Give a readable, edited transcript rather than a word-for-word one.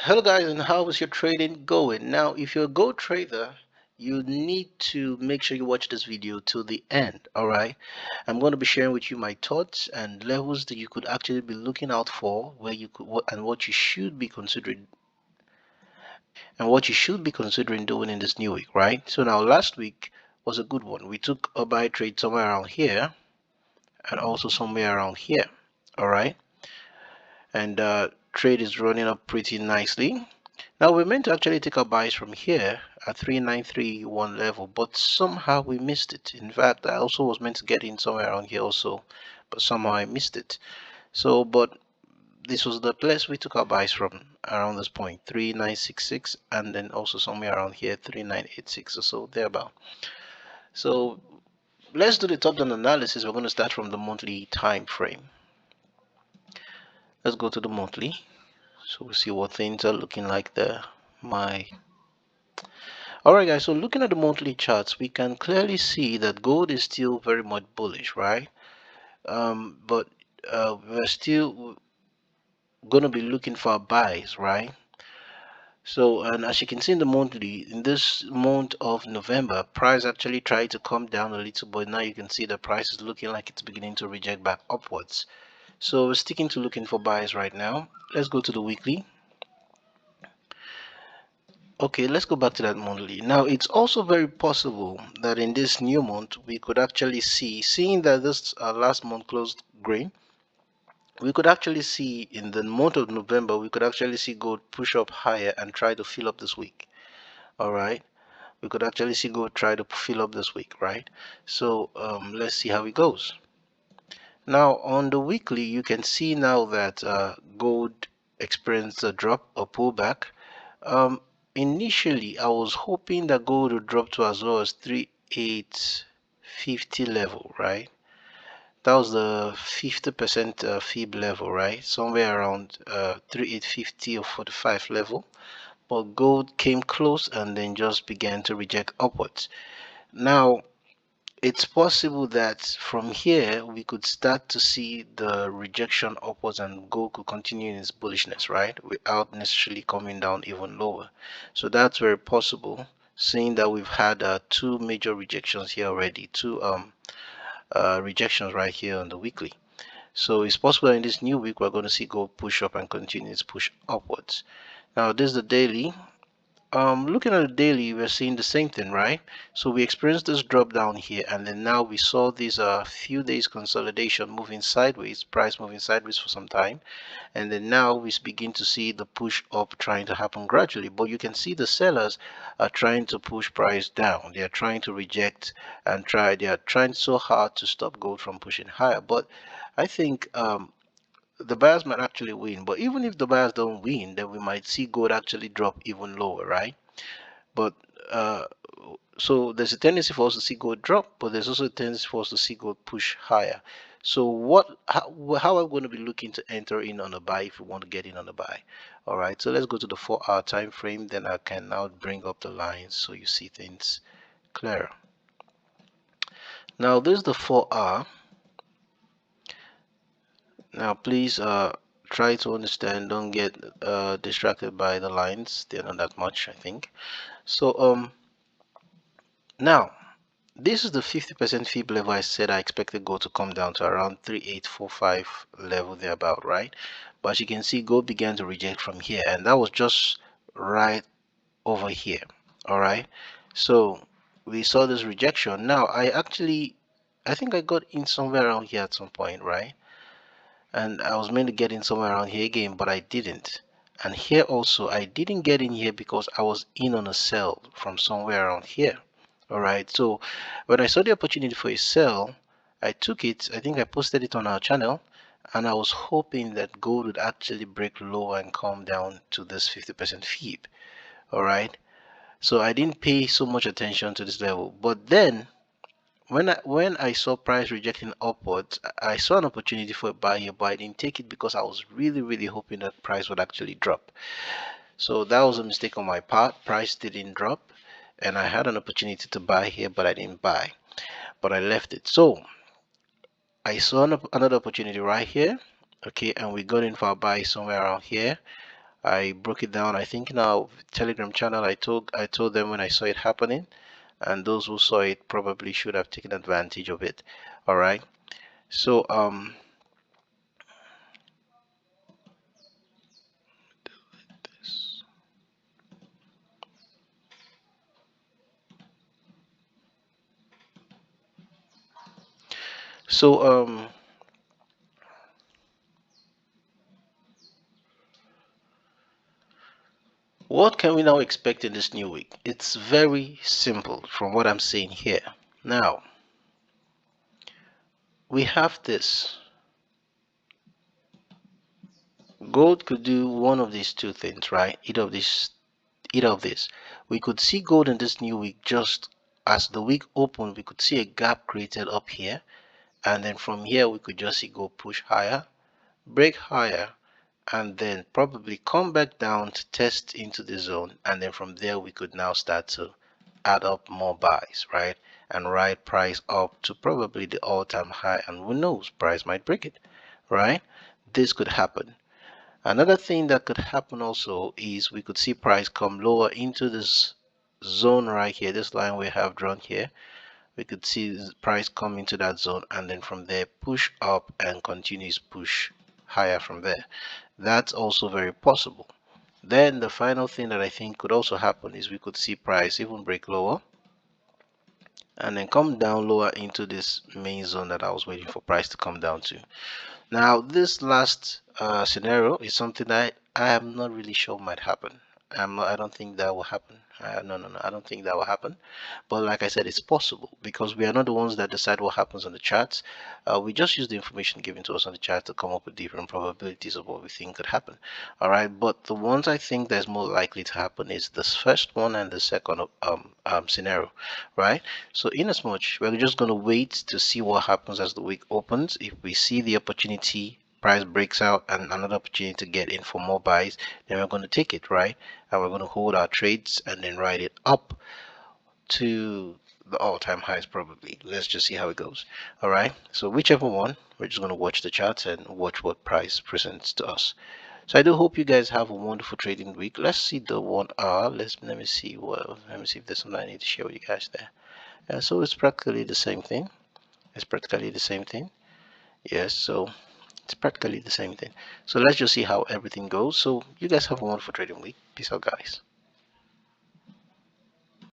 Hello guys, and how is your trading going? Now, if you're a gold trader, you need to make sure you watch this video till the end. All right, I'm going to be sharing with you my thoughts and levels that you could actually be looking out for, where you could and what you should be considering doing in this new week. Right. So now, last week was a good one. We took a buy trade somewhere around here and also somewhere around here. All right, and trade is running up pretty nicely. Now we're meant to actually take our buys from here at 3931 level, but somehow we missed it. In fact, I also was meant to get in somewhere around here also, but somehow I missed it. So, but this was the place we took our buys from around this point, 3966, and then also somewhere around here, 3986 or so, thereabout. So let's do the top-down analysis. We're going to start from the monthly time frame. Let's go to the monthly. So we'll see what things are looking like there. Alright guys, so looking at the monthly charts, we can clearly see that gold is still very much bullish, right? But we're still going to be looking for buys, right? So, and as you can see in the monthly, in this month of November, price actually tried to come down a little, but now you can see the price is looking like it's beginning to reject back upwards. So we're sticking to looking for buys right now. Let's go to the weekly. Okay, let's go back to that monthly. Now, it's also very possible that in this new month, we could actually seeing that this last month closed green, we could actually see in the month of November, we could actually see gold push up higher and try to fill up this week. All right, we could actually see gold try to fill up this week, right? So let's see how it goes. Now, on the weekly, you can see now that gold experienced a drop, a pullback. Initially, I was hoping that gold would drop to as low as 3850 level, right? That was the 50% fib level, right? Somewhere around 3850 or 45 level. But gold came close and then just began to reject upwards. Now, it's possible that from here we could start to see the rejection upwards and gold could continue in its bullishness, right, without necessarily coming down even lower. So that's very possible, seeing that we've had two major rejections here already, two rejections right here on the weekly. So it's possible that in this new week we're going to see gold push up and continue its push upwards. Now this is the daily. Looking at the daily, we're seeing the same thing, right? So we experienced this drop down here, and then now we saw this few days consolidation moving sideways, price moving sideways for some time, and then now we begin to see the push up trying to happen gradually. But you can see the sellers are trying to push price down. They are trying to reject and they are trying so hard to stop gold from pushing higher. But I think the buyers might actually win. But even if the buyers don't win, then we might see gold actually drop even lower, right? But uh, so there's a tendency for us to see gold drop, but there's also a tendency for us to see gold push higher. So how are we going to be looking to enter in on a buy if we want to get in on a buy? All right, so let's go to the 4-hour time frame. Then I can now bring up the lines so you see things clearer. Now this is the 4-hour. Now please try to understand. Don't get distracted by the lines. They're not that much, I think. So now this is the 50% fib level. I said I expected gold to come down to around 3845 level thereabout, right? But as you can see, gold began to reject from here, and that was just right over here. All right, so we saw this rejection. Now I think I got in somewhere around here at some point, right? And I was meant to get in somewhere around here again, but I didn't. And here also I didn't get in here because I was in on a sell from somewhere around here. All right, so when I saw the opportunity for a sell, I took it. I think I posted it on our channel, and I was hoping that gold would actually break low and come down to this 50% fib. All right, so I didn't pay so much attention to this level, but then when I saw price rejecting upwards, I saw an opportunity for a buy here, but I didn't take it because I was really hoping that price would actually drop. So that was a mistake on my part. Price didn't drop, and I had an opportunity to buy here, but I didn't buy, but I left it. So I saw another opportunity right here, okay, and we got in for a buy somewhere around here. I broke it down. I think in our Telegram channel, I told them when I saw it happening, and those who saw it probably should have taken advantage of it. All right. So so what can we now expect in this new week? It's very simple from what I'm seeing here. Now we have this. Gold could do one of these two things, right? Either of this. We could see gold in this new week just as the week opened. We could see a gap created up here, and then from here we could just see gold push higher, break higher, and then probably come back down to test into the zone, and then from there we could now start to add up more buys, right? And ride price up to probably the all-time high, and who knows, price might break it, right? This could happen. Another thing that could happen also is we could see price come lower into this zone right here, this line we have drawn here. We could see price come into that zone, and then from there push up and continues push higher from there. That's also very possible. Then the final thing that I think could also happen is we could see price even break lower and then come down lower into this main zone that I was waiting for price to come down to. Now, this last scenario is something that I am not really sure might happen. I don't think that will happen. No, I don't think that will happen. But like I said, it's possible because we are not the ones that decide what happens on the charts. We just use the information given to us on the chart to come up with different probabilities of what we think could happen. All right, but the ones I think that's more likely to happen is this first one and the second scenario, right? So in as much, we're just going to wait to see what happens as the week opens. If we see the opportunity, price breaks out and another opportunity to get in for more buys, then we're going to take it, right? And we're going to hold our trades and then ride it up to the all-time highs probably. Let's just see how it goes. All right, so whichever one, we're just going to watch the charts and watch what price presents to us. So I do hope you guys have a wonderful trading week. Let's see the 1 hour. Let me see. Well, let me see if there's something I need to share with you guys there. So it's practically the same thing. It's practically the same thing. Yes, so it's practically the same thing. So let's just see how everything goes. So you guys have a wonderful trading week. Peace out, guys.